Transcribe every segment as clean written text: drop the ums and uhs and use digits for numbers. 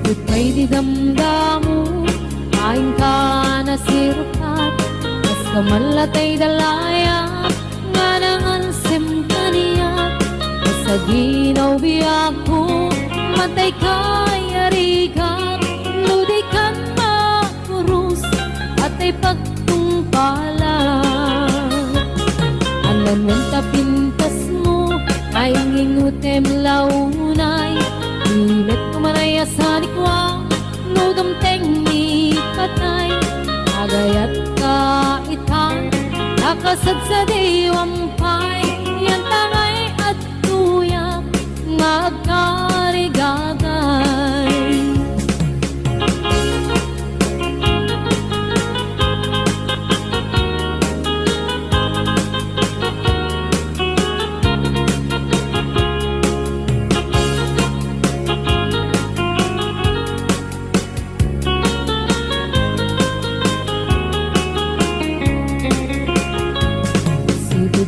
Sipit kay di damdamu, kain ka na sirupat, kas kamalatay dalaya, nga nangansim kaniya, sa ginaw biyak ko, matay kay arigat, luday kan makurus, at ay pagtungpalan. Anan man tapintas mo, ay ngingutem launay, ilet kumanay asanikwa, nudom tengni patay, agayat ka itan, nakasad sa diwampay, yan tangay at tuyak, magkarigagay.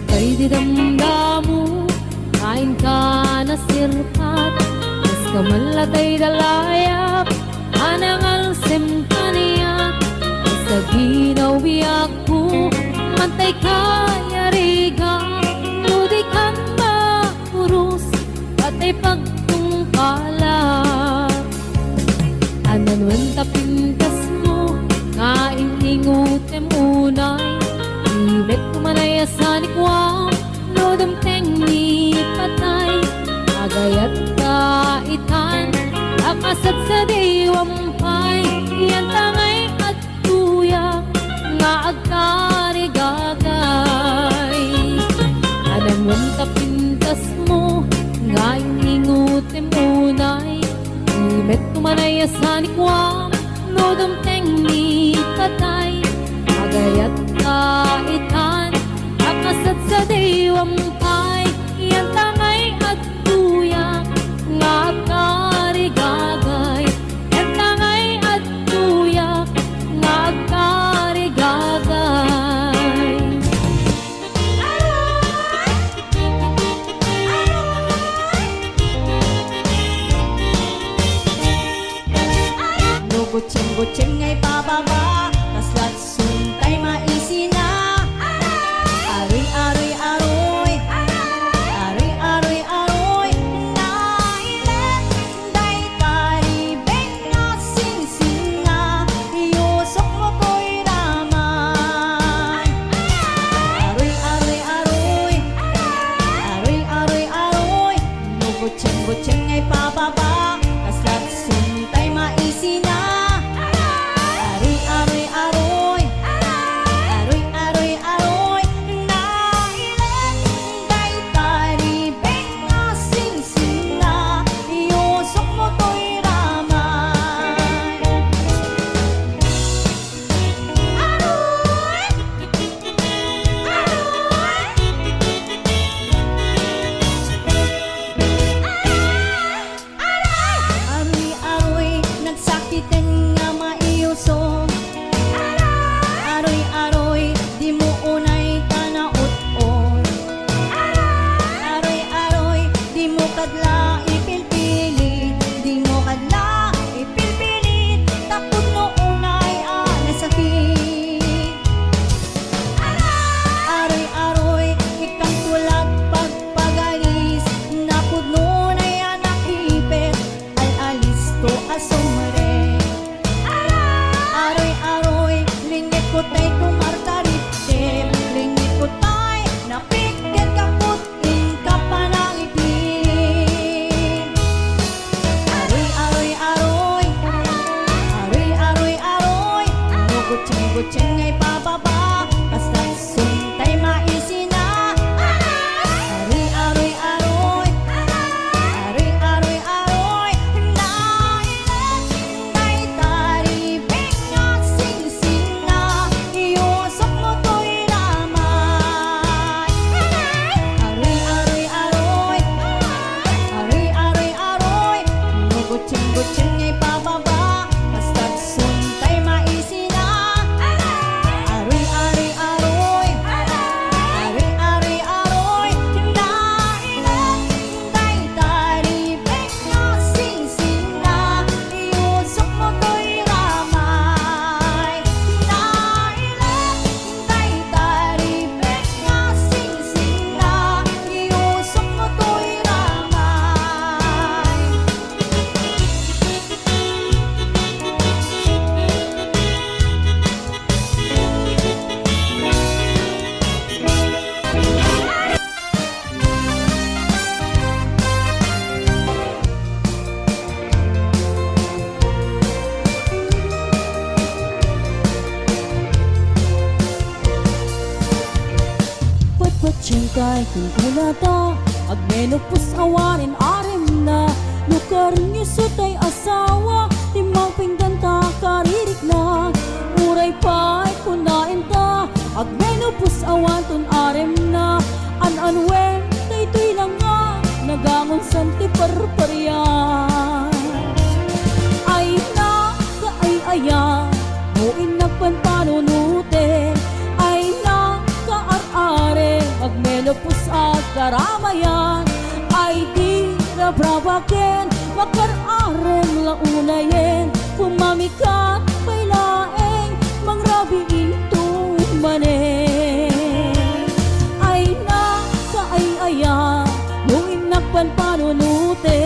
Kay di damdamu, kain ka na sirpat, kas kamalatay dalayap, anangal sim kaniyak, sa ginaw biyak ko, mantay kaya riga, ludi kan makurus, at ay pagtungkalak. Ananuan tapintas mo, kain ingutem unay, ilet kumanay asanikwa, nodam tengni patay, agayat ka itan, akasat sa diwampay, yan tangay at tuyak, nga agkarigagay. Ananuan tapintas mo, nga ingutem unay, ilet kumanay asanikwa, nodam tengni patay, agayat ka itan, akasat sa diwampay, yan tangay at tuyak, nga karigagay. Yan tangay at tuyak, nga karigagay. Nugutsing-gutsing ngay pababa, kaslat suntay maisina. Aroy-aroy-aroy, aroy-aroy-aroy, nailet, day karibeng nga sing-sing nga, iyusok mo ko'y raman. Aroy-aroy-aroy, aroy-aroy-aroy, nugutsing-gutsing ngay pababa, kaslat suntay maisina. kay kunkulata ag menopos awanin arim na lukarin yu sutay asawa timang pingganta karirik na uray pa'y kunain ta ag menopos awan tun arim na an-anwen daytoy lang nga nagangon santi parparyan ay na kaay-aya muin nagpanpanunute ay na kaar-are ag menopos ag karamayan ay di rabrabaken makar-arem launayen pumamikat pailaeng mangrabiin tumanen ay na kaay-aya muin nagpanpanunute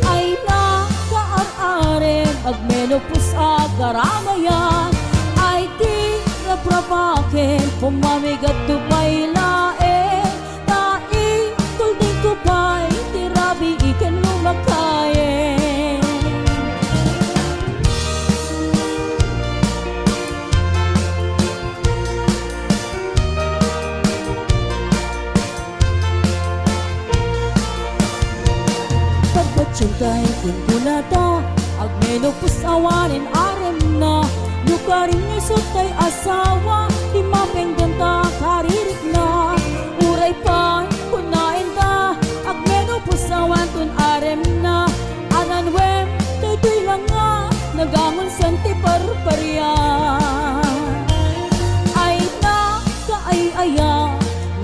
ay na kaar-are ag menopos ag karamayan ay di rabrabaken pumamigat tupay laeng tai kuldi kupay tirabi ikan lumakayen pagbatsugay kunkulata ag menopos awanin arem na lukarin niya sutay asawa di mapengganta karirik na uray pa kunain ta ag menopos awan tun arem na ananwem daytoy lang nga nagangon santi parparyan ay na kaay-aya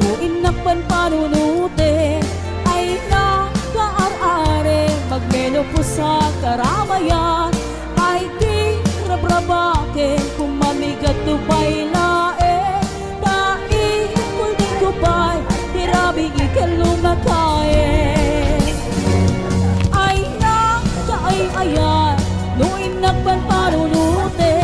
nuin nagpanpanunute ay na kaar-are magmenopos sa karamayan ay di rabrabaken kumamigat tupay laeng tai kuldi kupay tirabi ikan lumakayen ay na kaay-aya nuin nagpanpanunute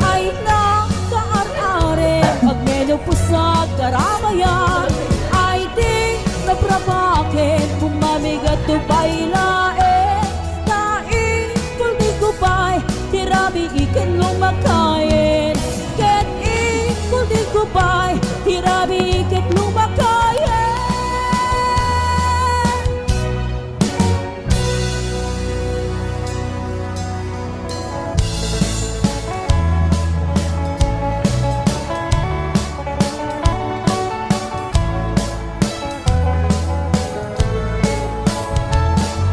ay na kaar-are magmenopos sa karamayan ay di rabrabaken kumamigat tupay laeng tai kuldi kupay tirabi ikan lumakayen ket kuldi kupay tirabi ikan lumakayen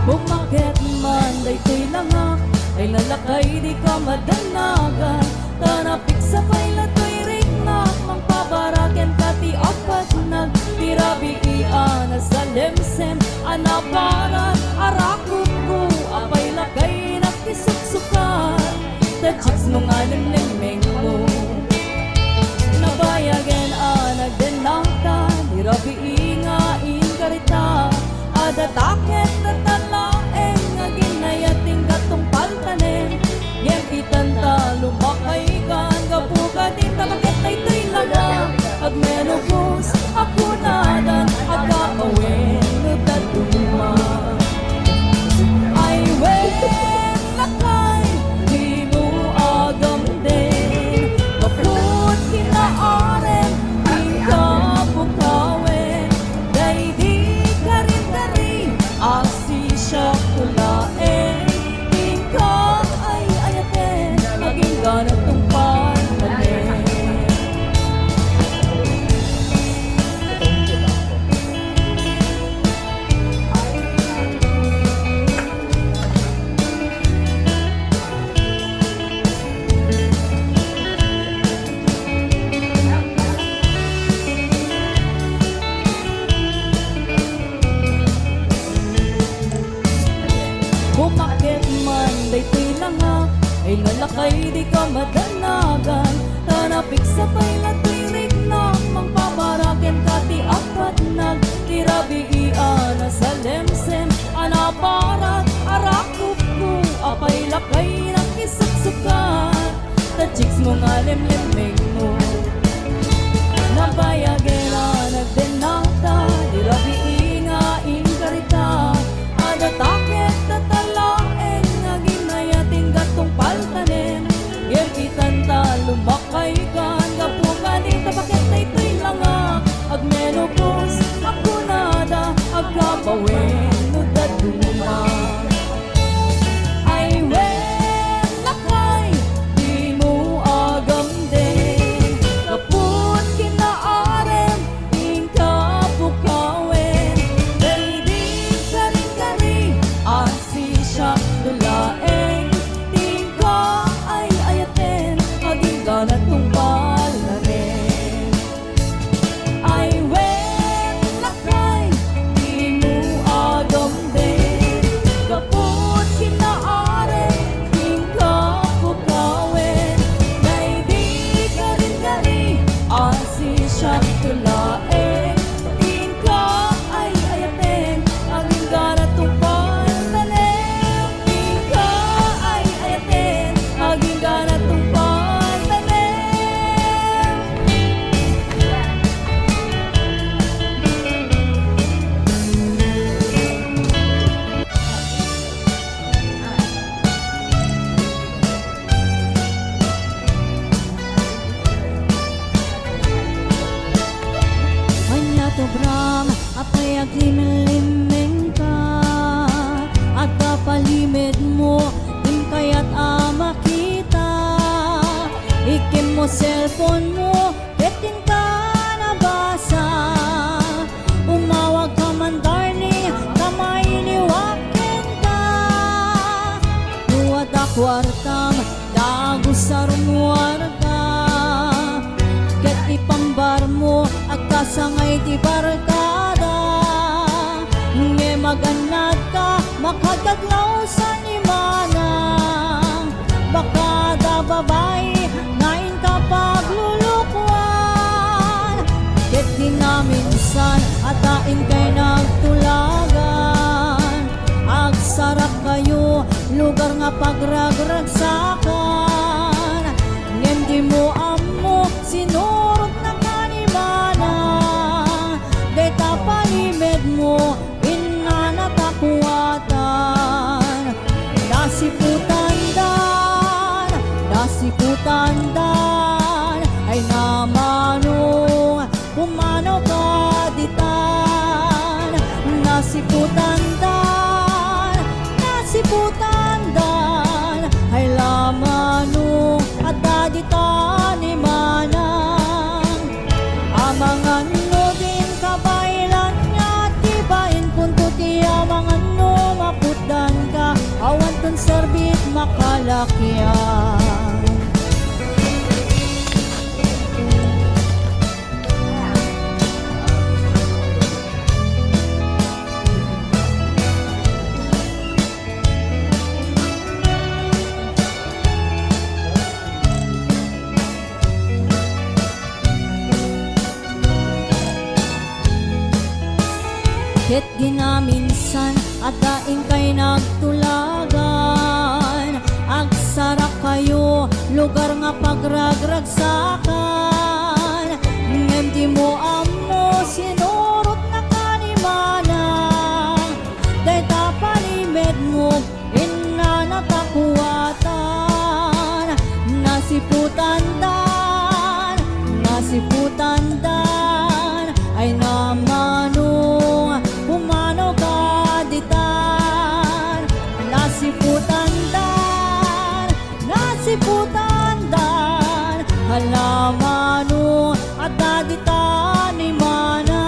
bumakit man daytoy lang nga ay lalakay di ka madanagan tanapik sa pailatoy rignak mangpabaraken kati apat nagtirabi iana sa lemsen anaparan arakuku apay lakay nakisuksukan tachis mong alimlimeng mo nabayagen nagdenangta tirabi ingain karita adataket na talaeng ngaginayating katong paltanen yen itanta lumakay kan kapuka di tabakit na ito'y laga ag menopos ako nadan ag kaawin nagtatuma ay wen lakay di mo agam din kaput kinaaren ang kapukawin day di karin-karin asi siya kulaen ikaw ay ayaten maging ganap tong paltanen bumakit man daytoy lang nga ay lalakay di ka madanagan tanapik sa pailatoy rignak mangpaparaken kati apat nagtirabi iana sa lemsen anaparat arakuku apay lakay nakisuksukan tachiks mo nga lemlemeng mo nabayagen nagdenata tirabi ingain karita adataket na talaeng ngaginayating gatong paltanen yen itanta lumakay kan kapuka di tabakit na ito'y langa ag menopos kawen daduma. Ay wen lakay di mo agam din, kaput kinaarem ingka bukawen. Daydi kari-kari asi siya dulaeng, tingka ay ayaten aging ganat kong palarin. Ay wen lakay di mo agam din, kaput kinaarem tingka bukawen. Daydi kari-kari asi siya dulaeng, tingka ay ayaten aging ganat kong palarin. Tingka ay ayaten aging ganat kong palarin. Hanya to bram apay aglimeng ka, at kapalimid mo din kaya't makita. Ikim mo cellphone mo ketin ka nabasa, umawag ka man darling kamay liwakin ka. Nuwad kwartam dago sa rumwarga, ket ipambar mo at kasangay ti barkada. Nge maganad ka makagaglaw sa nimana, baka da babae ngayon ka paglulukwan. Ket di na minsan atain kay nagtulagan, agsarap kayo lugar nga pagragragsakan. Ngem di mo amo sinurot na kanimana, deta palimed mo inanatakuatan. Nasiputan dan ay namanong pumanaw kaditan. Nasiputan dan ay lamanong at daditan ni manang. Amangan no din kabaylan nga tibain punto ti amangan no mapudan ka, awan ton serbit makalakyan. Ket ginaminsan at daing kay nagtulagan, agsarap kayo lugar nga pagragragsakan. Ngem di mo amo sinurot na kanimana, dayta palimed mo inanatakuatan. Nasiputan dan ay namanong pumanaw kaditan. Nasiputan dan halamanong at daditan ni mana.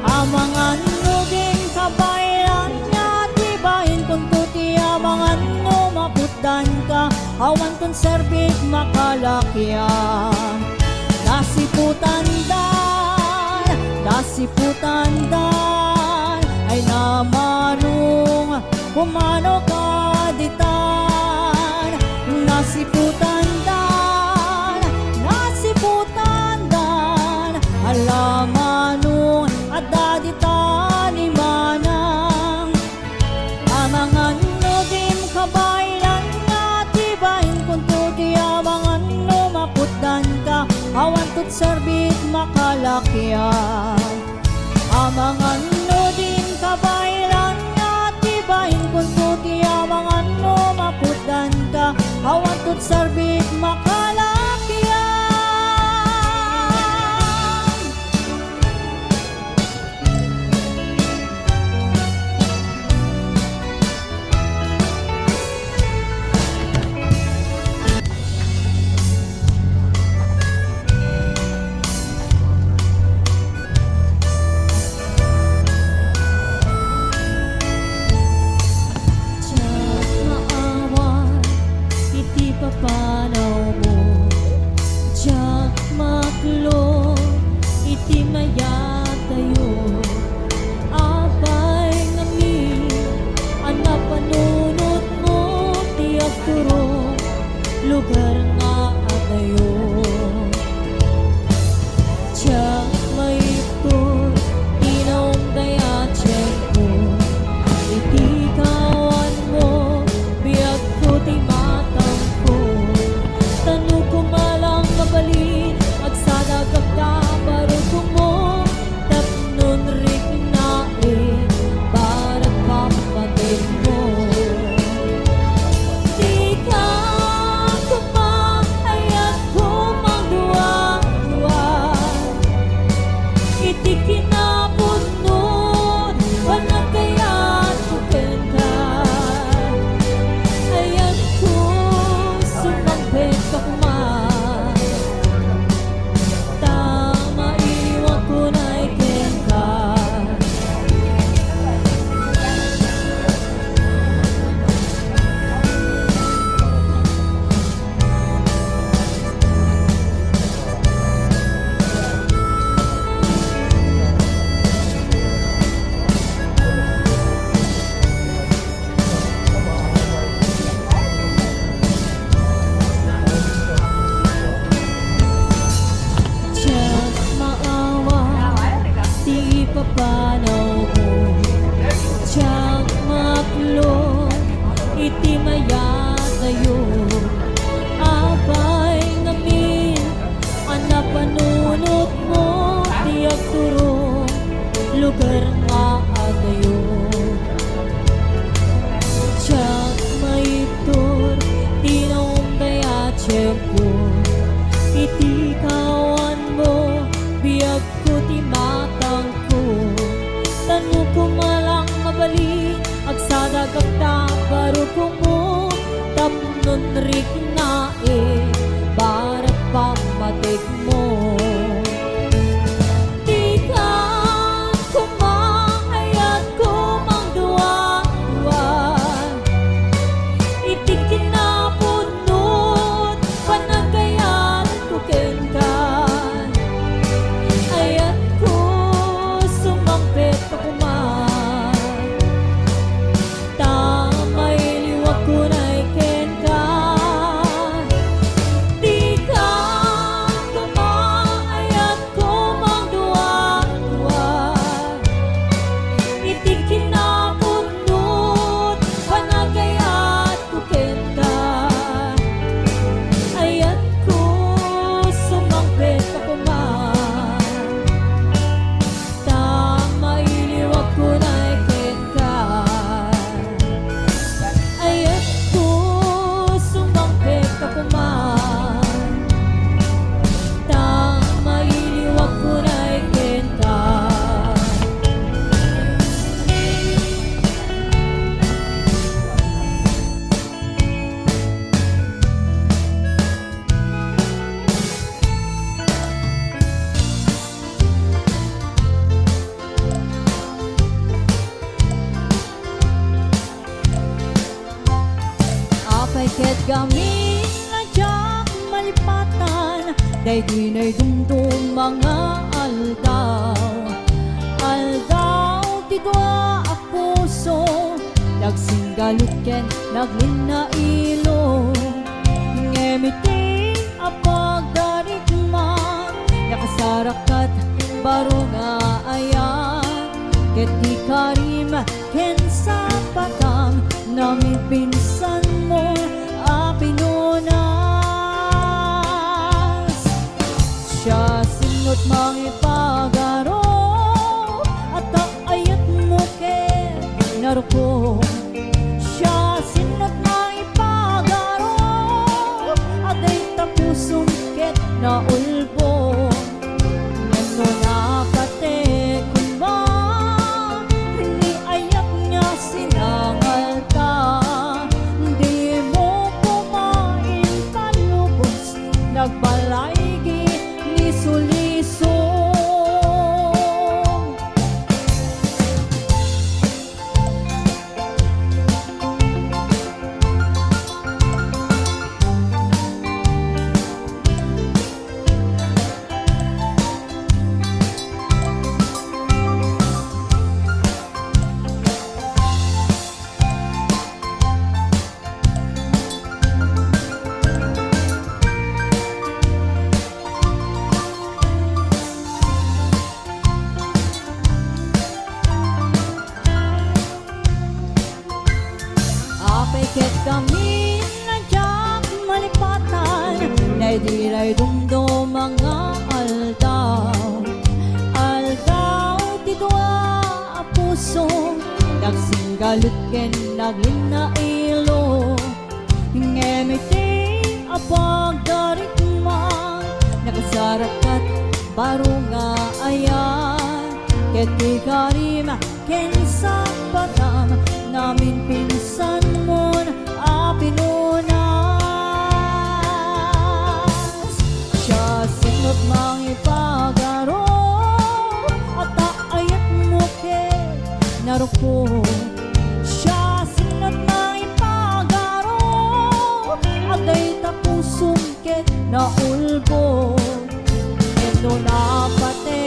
Amangan no ding kabaylan nga tibahin kung tuti amangan no maputdan ka, awan kung serbit makalakyan. Nasiputan dan ay namanong pumanaw kaditan. Nasiputan dan alamanong at daditan ni manang. Amangan no din kabaylan nga tibahin kung tuti amangan no maputdan ka, awan tut serbit makalakyan. Amangan no din kabaylan nga tibahin kung tuti amangan no maputdan ka, awan tut serbit makalakyan. bali agsadagagta baru kumo tapnon rik nae barat pamatik mo. Di ka kumangayat kumang duwa-duwa itikin na punot panagayat kuken ka ayat ko sumampit ka kuman tamay liwag ko na iken ka. Di ka kumaayat kumang duwa-duwa itikin na punot panagayat kuken ka ayat ko sumampit ka kuman tamay liwag ko na iken ka ayat ko sumampit ka kuman tamay liwag ko na iken ka. Apay ket gamin na jak malipatan day dinay dumdum mga aldaw ti dua a puso nagsinggalut ken naglina ilo ngemiting a pagdarigman nakasarakat baro nga ayan ket di karim ken sa patang namin pinsan mo a pinunas siya singot mga ipagaro at ayat mo ken naruko siya singot mga ipagaro at ay tapusong ket na ulbo ano na pati kumba hindi ayak niya sinangal ka di mo kumain palubos nagbalaygi ni sulisong. Apay ket kami nadyak malipatan day dilay dumdum mga aldaw ti dua a puso nagsinggalut ken naglina ilo ngemiting a pagdarigman nakasarakat baro nga ayan ket di karim ken sa patang namin pinsan mo a pinunas siya singot mga ipagaro at ayat mo ken naruko siya singot mga ipagaro at ay tapusong ket na ulbo ito na pati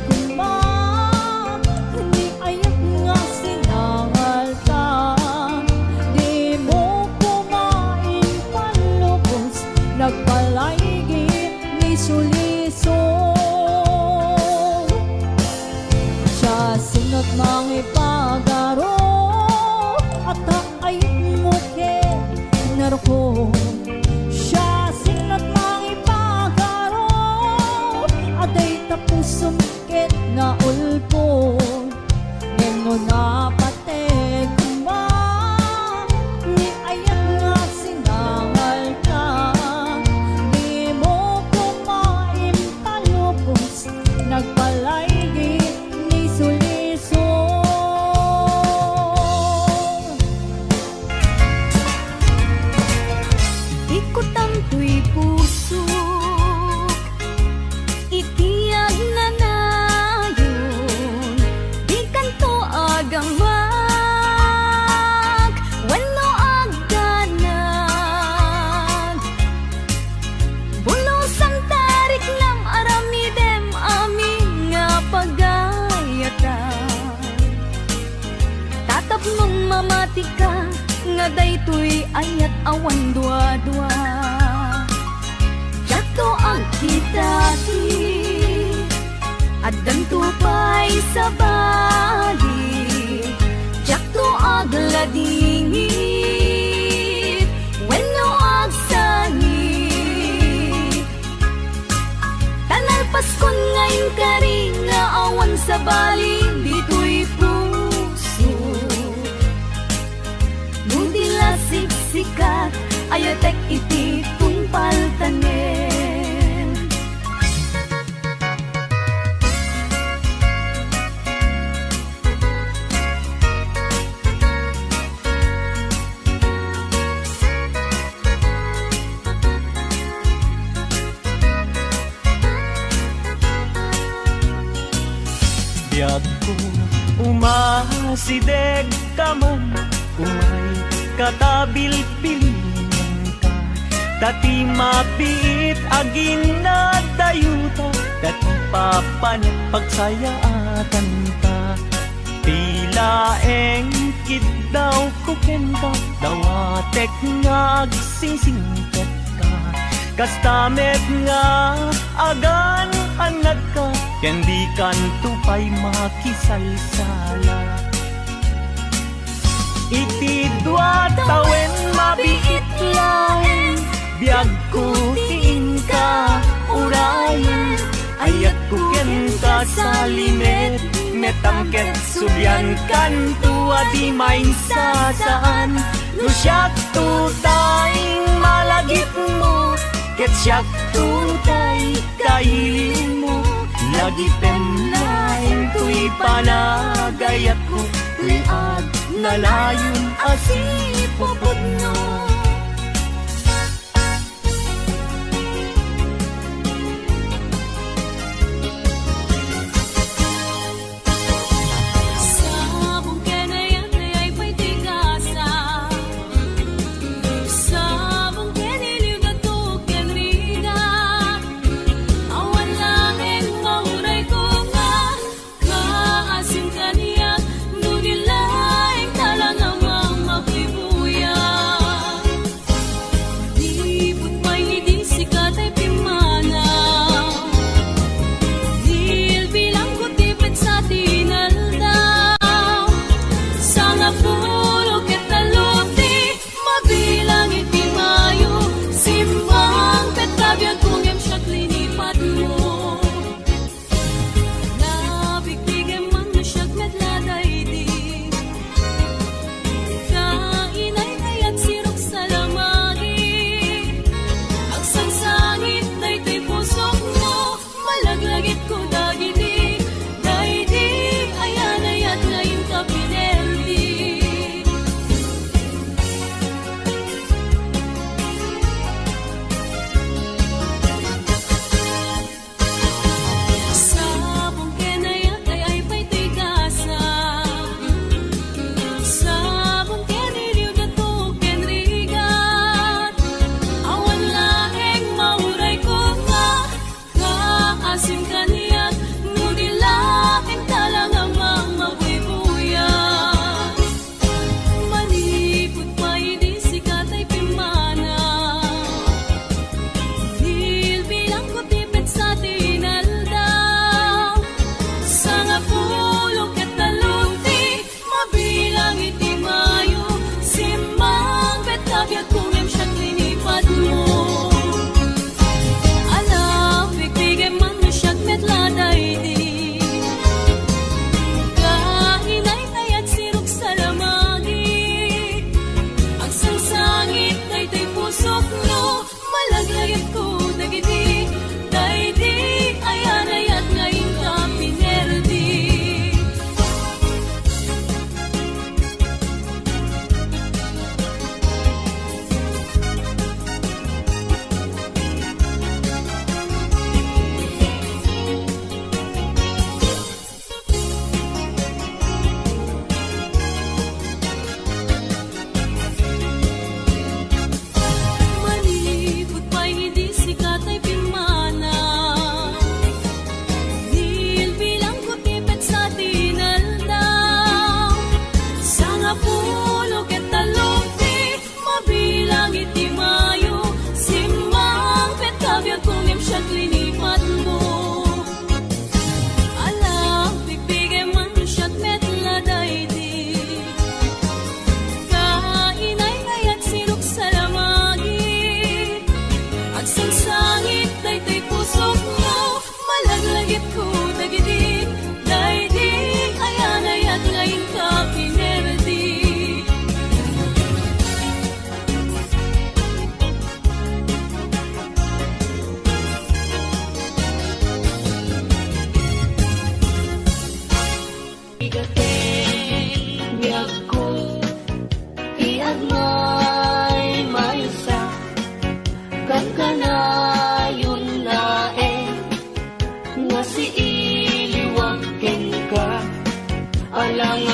kumba hindi ayak nga sinangal ka di mo kumain palubos nagbalaygi ni sulisong siya singot mga ipagaro at ayak mo ken naruko siya singot mga ipagaro at ay tapusong ket na ulbo ngeno na pati kumba ni ayak nga sinangal ka di mo kumain palubos nagbalaygi ni sulisong. amati ka nga daytoy ayat awan dua-dua. Jato ang kitati at tupay sa bali. Jato ag ladingit wenno ag sangit. Tanal Paskon ngayon kari nga awan sa bali dito'y puso. Nudila siksikat ayatek iti tungpal tanen. Biyag ko umasideg ka man, umay katabil-pilingan ka. Dati mapiit agin na dayuta, dati papanat pagsayaatan ka. Tila engkid daw kukenda, dawatek nga agsingsingket ka. Kastamet nga agan hanag ka, kendi kan tupay makisalsala. Iti dua tawen mabiit lang, biyag ko tiin ka urayan. Ayat ko ken ka sa limet, metangket subyan kan tua di main sasaan. Lusyak tutay malagip mo, ket syak tutay kailin mo. Lagi penlain tuy panagayat ko, tuy ag nalayon asipupod no. Sabong kenayan ay pa'y tigasa. Sabong keniliw na to kenriga. Awan langit mauray ko nga, kaasim kaniyak, nudilaing talang amang makibuya.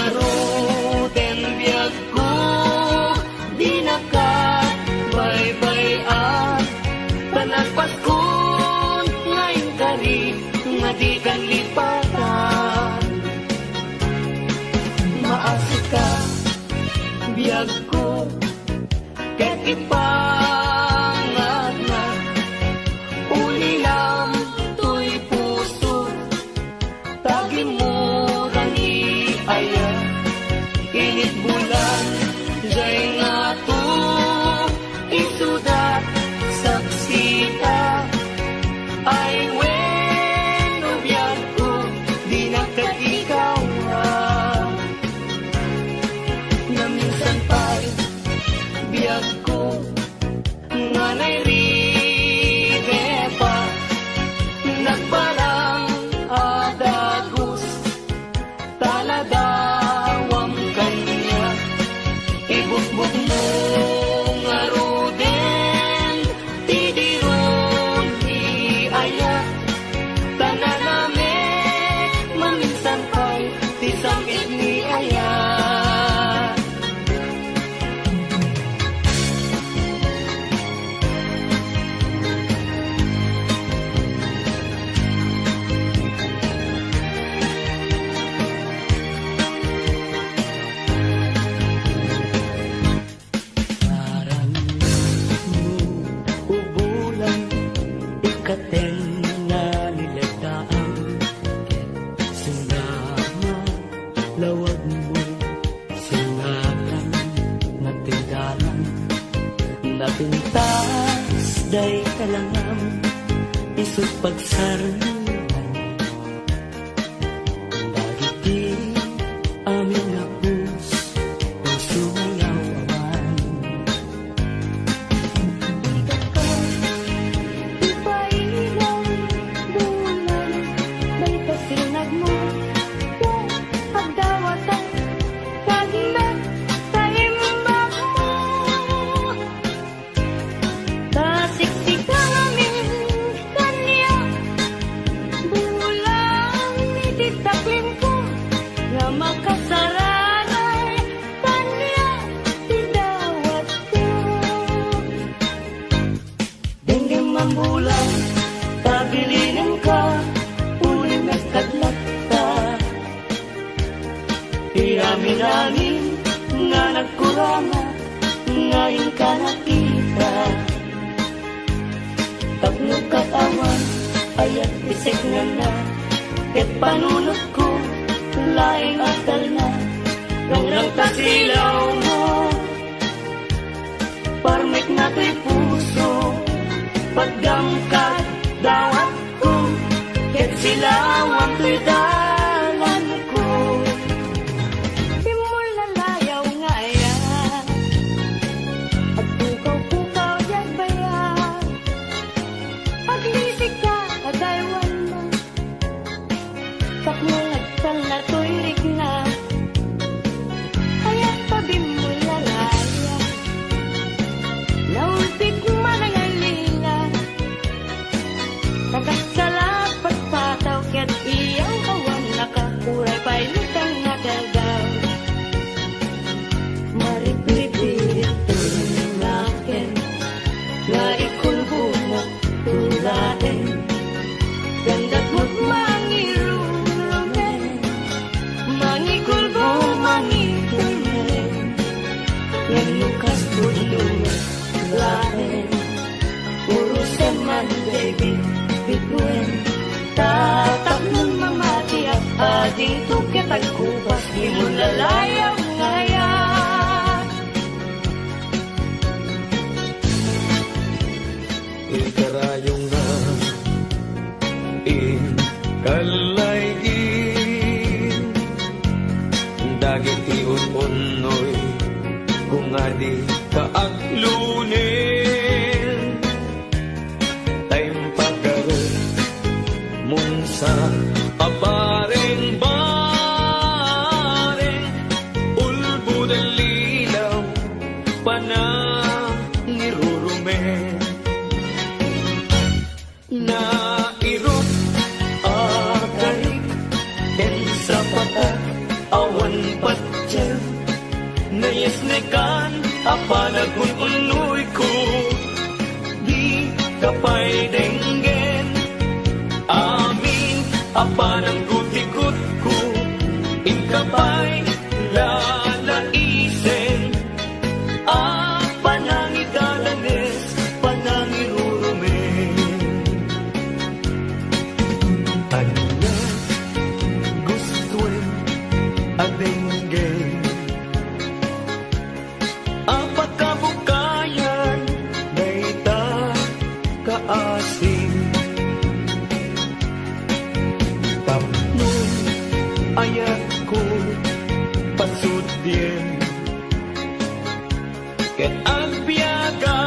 Ngaruten biyag ko, di nakabay-bayan. Panagpas ko, ngayon kari, nga di kan lipatan. Maasik ka, biyag ko, ket ipangat na. Ulilam to'y puso, tagi mo rani aya. Init bulan, jay nga to, isudat saksita. Ay weno biyag ko, di nakatikawan. Na minsan pa'y biyag ko, nga nairide pa. Nagparang adagos, taladawang kanya. Ibukbuk mo nga ruden, tidiron iaya. Tananame, maminsan pa'y tisangit ni aya. Parang mo ubulan, ikaten na nilataan. Sinama, lawag mo, singatan, natindaran. Napintas, day kalangam, isut pagsaruan. Dagiti, amin na puso mayawan. Ipailaw, bulan, may kasinag mo. Pagdawatan, paglag, taimbak mo. Tasiksik namin kanya, bulan, ititaklin ko. Nga makasaranay, kanya, tidawat ko. Denggem mambulan, tabilinin ka, ulit nagkadlak ka. Iamin-amin, nga nagkurama, ngayon ka nakita. Tapno katawan, ayat bisik nga na, ket panunot ko, laing akal na. Nang tasilaw mo, parmek na to'y puso. Pagdangkat, dawat ko, ket silawang to'y dalan ko. Di mo lalayaw nga yan, at pukaw-pukaw yan ba yan? Paglisik ka, agaywan mo, taknulagtal na to'y rigna. Kaya't tabi mo lalaya, naulpik man ang alila. Nagkasalat pagpataw, ket iyang kawan nakakuray pa'y lutang nagagaw. Maripipirit tulaken, nga ikulbo mo tulaken. Ganda't mo't mangirurumen, mangikulbo mangitumen. Yang lukas tulungan lain, urusan man baby, bituin. Tatak nun mamati at ading tuket at kupas, di mo lalayaw ngayon. Ikarayong na ikalayin, dagit iun-unoy, kung adi kaaglunin. Time pagkaroon mong sa abareng-bareng, ulbud ang lilaw, panangirurumen. Nairot akarik, den sa patak, awan pat nekan apalagun uloy ko di kapay denggen amin apanang gutikot ko in kapay lalaisen panangidalanes panangirurumen ano na gustuin adenggen apakabukayan dayta kaasing tapnon ayat ko pasudin ket agbiaga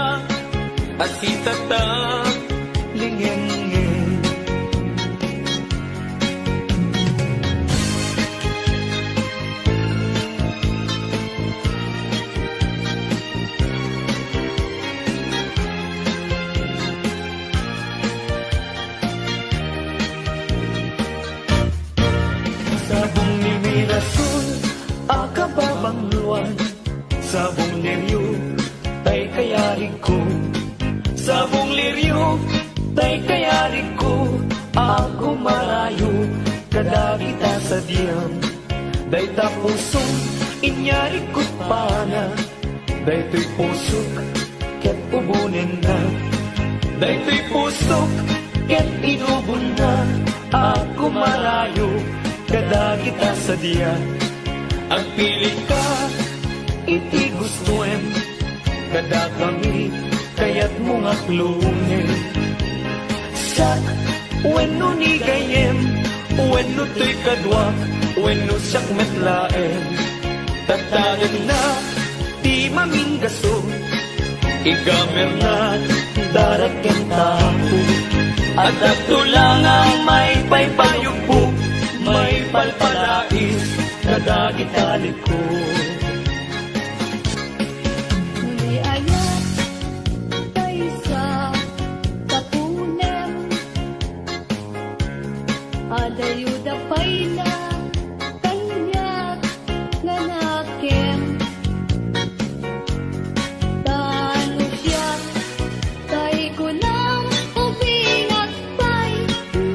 asitata lingenge sabong ni Mirasol akababang luwan sabong liryo tay kayari ko sabong liryo tay kayari ko ako marayo kada kita sa diyam day tapusong inyari ko pana day to'y pusok ket ubunin na day to'y pusok ket inubon na ako marayo kada kita sa diyan ang pili ka iti gustuem kada kami kayat mo nga klungin sak wenno ni gayem wenno to'y kadwa wenno siyak metlaen tatagan na di maminggaso igamer na daraken tapo at ato lang ang may paypayog po may palpalais kada kitalik ko May ayat tayo sa tapunan adayuda pay na kanyak nganakem tano siya tay ko lang ubingat pay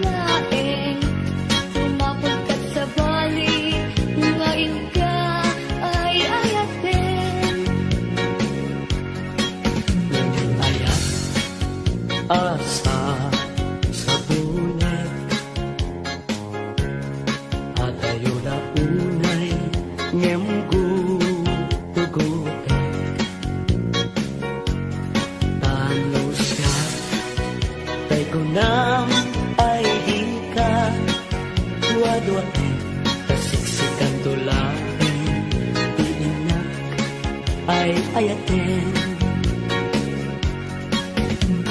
laeng sumapagkat sa bali ngain ka ay ayaten ayat asa sa bulan at ayo na unay ngem gutugutan tano siya tay ko nam ay di ka duwa-duwain kasiksikan tulain iinak ay ayaten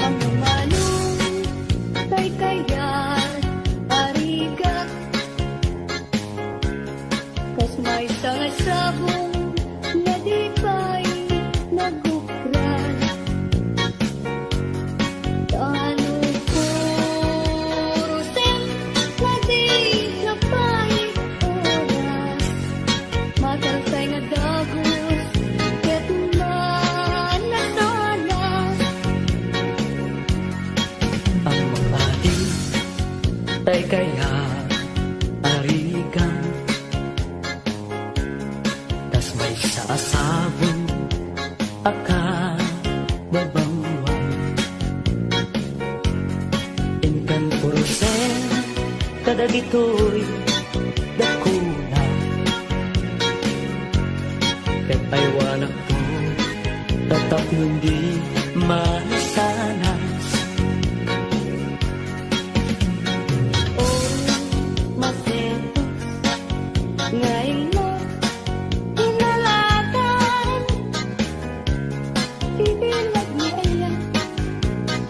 ang manong tay kayat arigat kas may sabong na di pa'y nagukran tano purusin na di na pa'y oras matalsay nga dagos ket manasalas ang mapadi tay kaya arigan tas may sa asabong aka babangwan inkan purusen kada gito'y dakuna ket aywanak to tatap nundi masanas masento ngayon mo inalatan ibilag ni ayan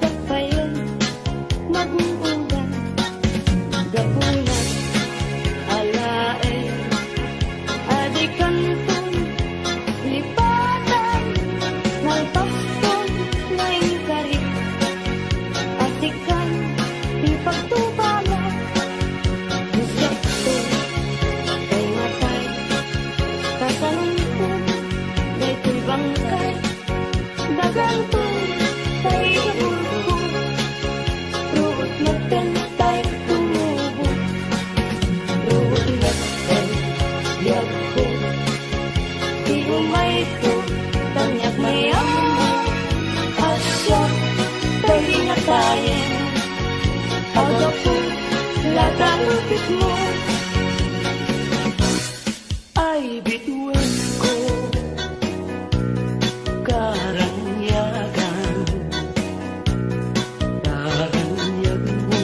kapayon maguungan gabunan alae adikanton lipatan nalpaston ngayon karik atikan ipagtubala Gusto kay matay kasalungkot bangkay dagan ko tay bulko ruot naten tay tumubo ruot naten yag ko di umay ko tanyak mayam asya tay natayen agap ko lata upit mo ay bituin ko karanyagan karanyag mo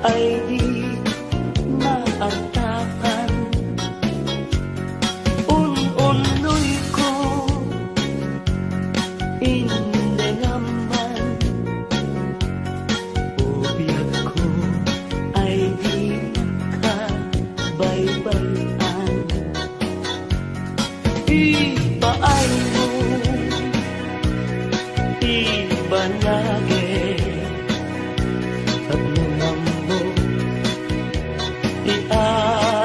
ay di maartakan un-unoy ko hindi naman ubiyag ko ay di nakabaybayan ipaay mo ibanage pagmumang mo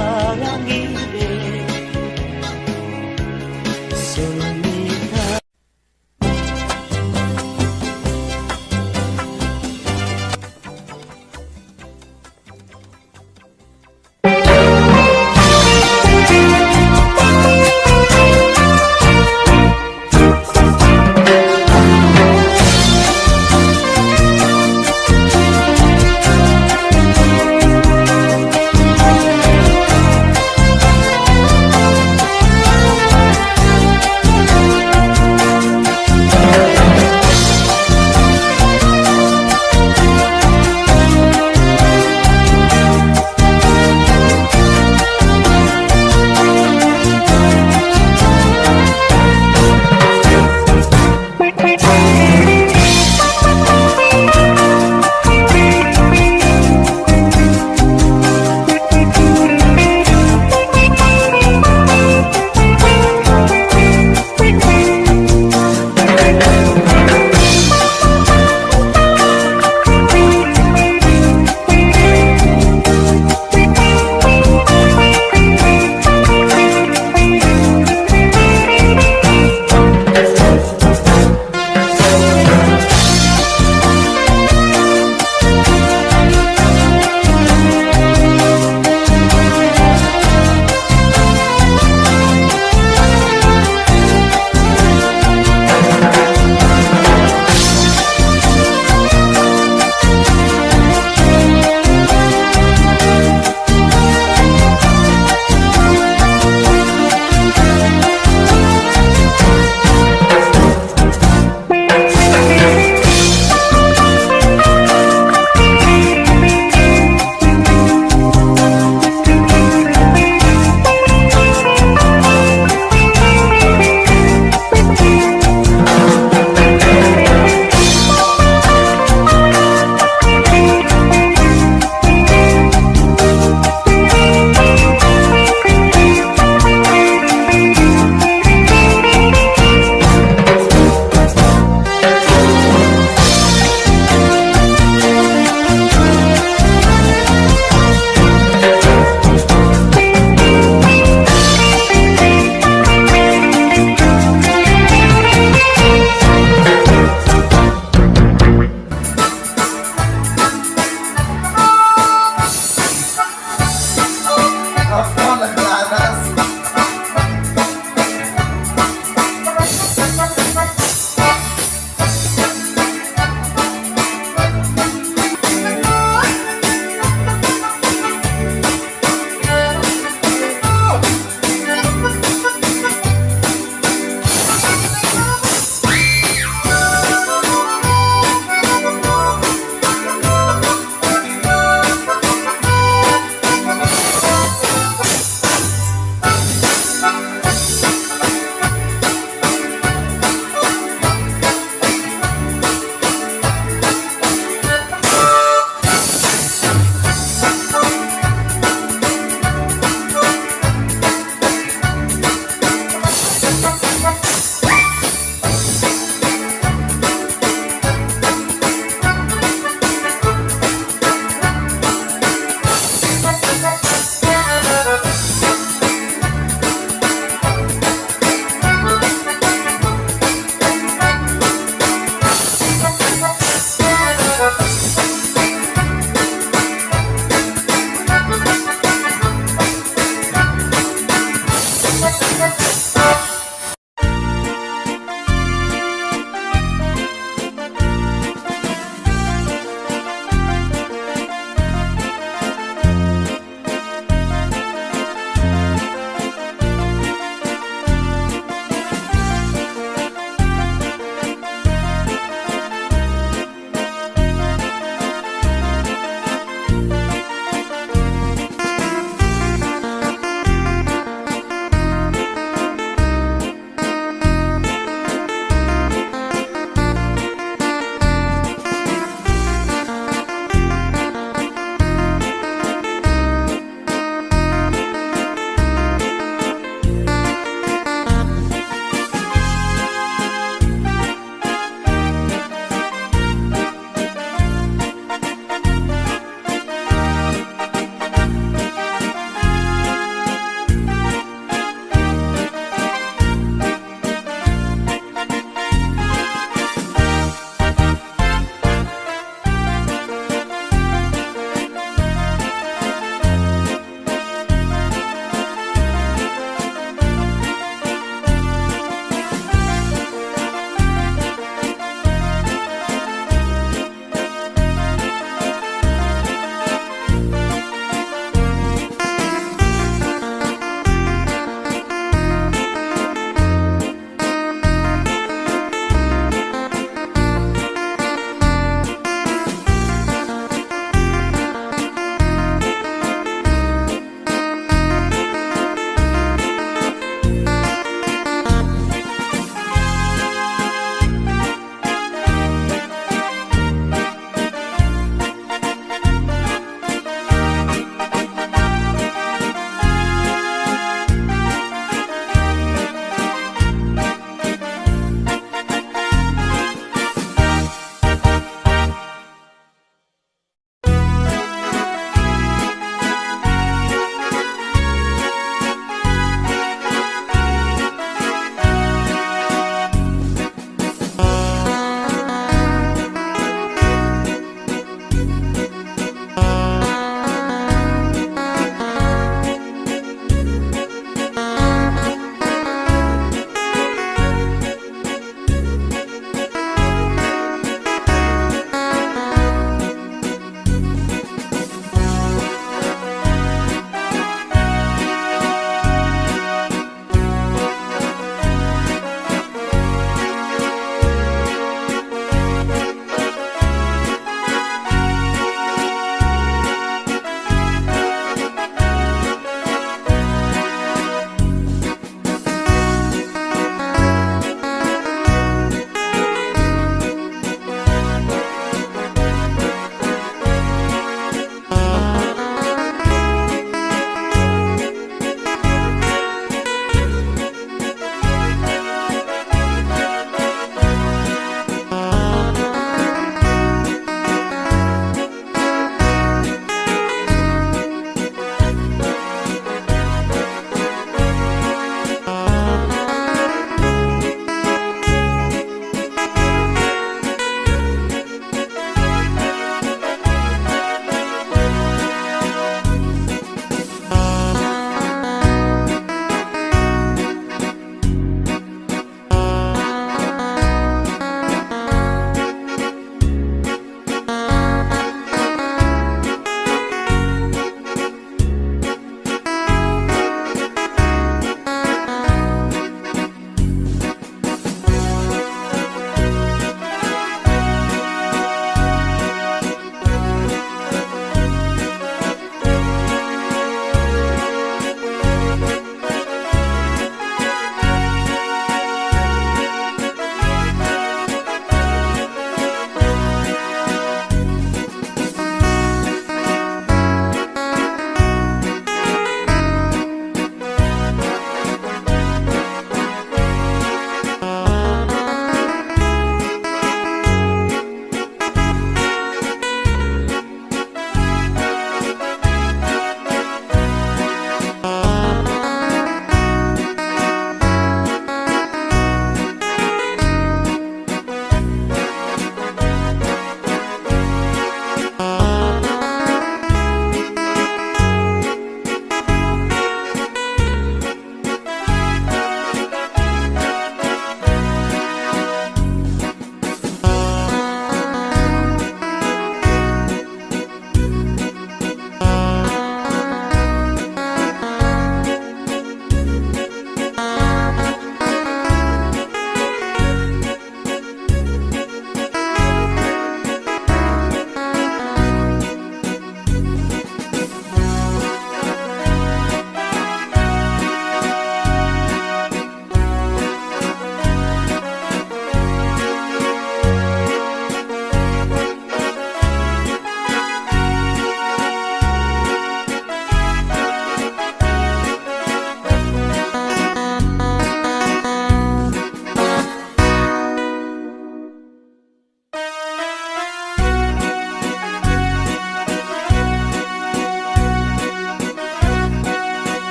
iarangide sumita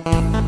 Thank